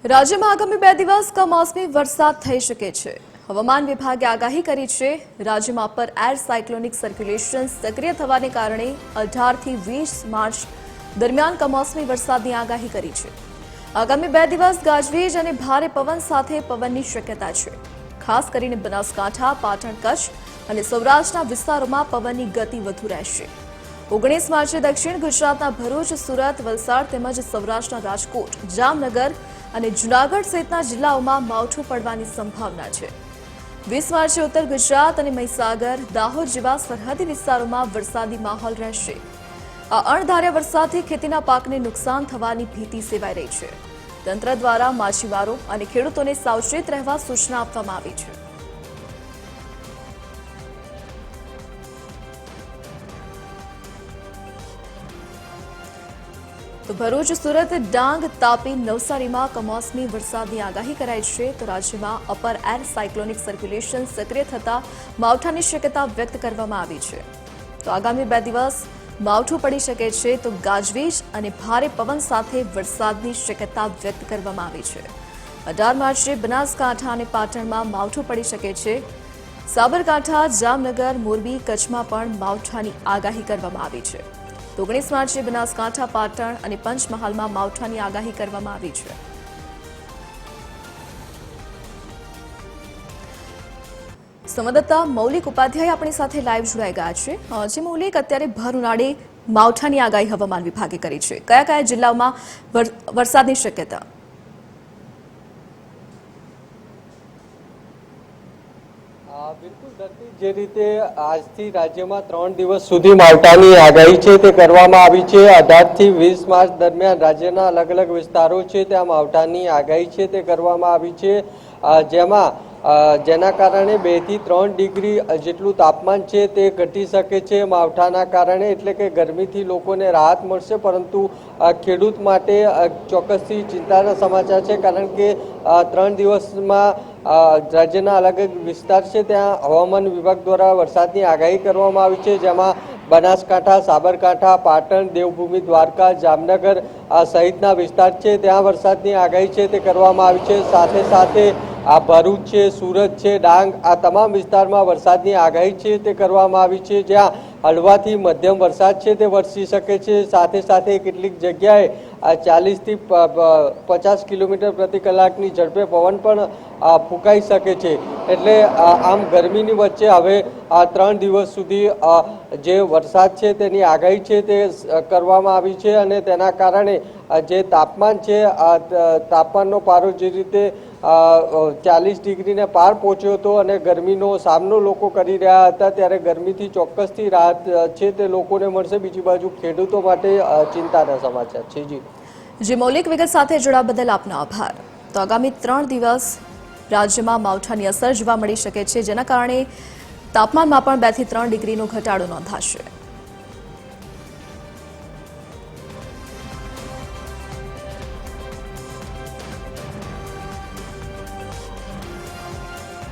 રાજ્યમાં આગામી 2 દિવસ કમોસમી વરસાદ થઈ શકે છે। હવામાન વિભાગે આગાહી કરી છે। રાજ્યમાં અપર એર સાયક્લોનિક સર્ક્યુલેશન સક્રિય થવાને કારણે 18 થી 20 માર્ચ દરમિયાન કમોસમી વરસાદની આગાહી કરી છે। આગામી 2 દિવસ ગાજવીજ અને ભારે પવન સાથે પવનની શક્યતા છે। ખાસ કરીને બનાસકાંઠા, પાટણ, કચ્છ અને સૌરાષ્ટ્રના વિસ્તારોમાં પવનની ગતિ વધુ રહેશે। 19 માર્ચે દક્ષિણ ગુજરાતના ભરૂચ, સુરત, વલસાડ તેમજ સૌરાષ્ટ્રના રાજકોટ, જામનગર અને જૂનાગઢ સહિતના જિલ્લાઓમાં માવઠું પડવાની સંભાવના છે। 20 માર્ચે ઉત્તર ગુજરાત અને મહીસાગર, દાહોદ જેવા સરહદી વિસ્તારોમાં વરસાદી માહોલ રહેશે। આ અણધાર્યા વરસાદથી ખેતીના પાકને નુકસાન થવાની ભીતિ સેવાઈ રહી છે। તંત્ર દ્વારા માછીમારો અને ખેડૂતોને સાવચેત રહેવા સૂચના આપવામાં આવી છે। તો ભરૂચ, સુરત, ડાંગ, તાપી, નવસારીમાં કમોસમી વરસાદની આગાહી કરાઈ છે। તો રાજ્યમાં અપર એર સાયક્લોનિક સર્ક્યુલેશન સક્રિય થતા માવઠાની શક્યતા વ્યક્ત કરવામાં આવી છે। તો આગામી 2 દિવસ માવઠું પડી શકે છે। તો ગાજવીજ અને ભારે પવન સાથે વરસાદની શક્યતા વ્યક્ત કરવામાં આવી છે। 18 માર્ચે બનાસકાંઠા અને પાટણમાં માવઠું પડી શકે છે। સાબરકાંઠા, જામનગર, મોરબી, કચ્છમાં પણ માવઠાની આગાહી કરવામાં આવી છે। 19 માર્ચે બનાસકાંઠા, પાટણ અને પંચમહાલમાં માવઠાની આગાહી કરવામાં આવી છે। સંવાદદાતા મૌલિક ઉપાધ્યાય આપણી સાથે લાઈવ જોડાઈ ગયા છે। જે મૌલિક, અત્યારે ભર ઉનાળે માવઠાની આગાહી હવામાન વિભાગે કરી છે। કયા કયા જિલ્લાઓમાં વરસાદની શક્યતા? બિલકુલ ધરતી, જે રીતે આજથી રાજ્યમાં 3 દિવસ સુધી માવઠાની આગાહી છે તે કરવામાં આવી છે। 18 થી 20 માર્ચ દરમિયાન રાજ્યના અલગ અલગ વિસ્તારો છે ત્યાં માવઠાની આગાહી છે તે કરવામાં આવી છે, જેના કારણે 2 થી 3 ડિગ્રી જેટલું તાપમાન છે તે ઘટી શકે છે માવઠાના કારણે, એટલે કે ગરમીથી લોકોને રાહત મળશે। પરંતુ ખેડૂત માટે ચોક્કસથી ચિંતાના સમાચાર છે, કારણ કે 3 દિવસમાં રાજ્યના અલગ અલગ વિસ્તાર છે ત્યાં હવામાન વિભાગ દ્વારા વરસાદની આગાહી કરવામાં આવી છે, જેમાં બનાસકાંઠા, સાબરકાંઠા, પાટણ, દેવભૂમિ, દ્વારકા, જામનગર સહિતના વિસ્તાર છે ત્યાં વરસાદની આગાહી છે તે કરવામાં આવી છે। સાથે સાથે ભરૂચ છે, સુરત છે, ડાંગ, આ તમામ વિસ્તારમાં વરસાદની આગાહી છે તે કરવામાં આવી છે, જ્યાં હળવાથી મધ્યમ વરસાદ છે તે વરસી શકે છે। સાથે સાથે કેટલીક જગ્યાએ 40 થી 50 કિલોમીટર પ્રતિ કલાકની ઝડપે પવન પણ ફૂંકાઈ શકે છે। એટલે આમ ગરમીની વચ્ચે હવે 3 દિવસ સુધી જે વરસાદ છે તેની આગાહી છે તે કરવામાં આવી છે, અને તેના કારણે જે તાપમાન છે, તાપમાનનો પારો જે રીતે 40 ડિગ્રીને પાર પહોંચ્યો હતો અને ગરમીનો સામનો લોકો કરી રહ્યા હતા, ત્યારે ગરમીથી ચોક્કસથી રાહત છે તે લોકોને મળશે। બીજી બાજુ ખેડૂતો માટે ચિંતાના સમાચાર છે। જી મૌલિક, વિગત સાથે જોડાવા બદલ આપનો આભાર। તો આગામી 3 દિવસ રાજ્યમાં માવઠાની અસર જોવા મળી શકે છે, જેના કારણે તાપમાનમાં પણ 2 થી 3 ડિગ્રીનો ઘટાડો નોંધાશે।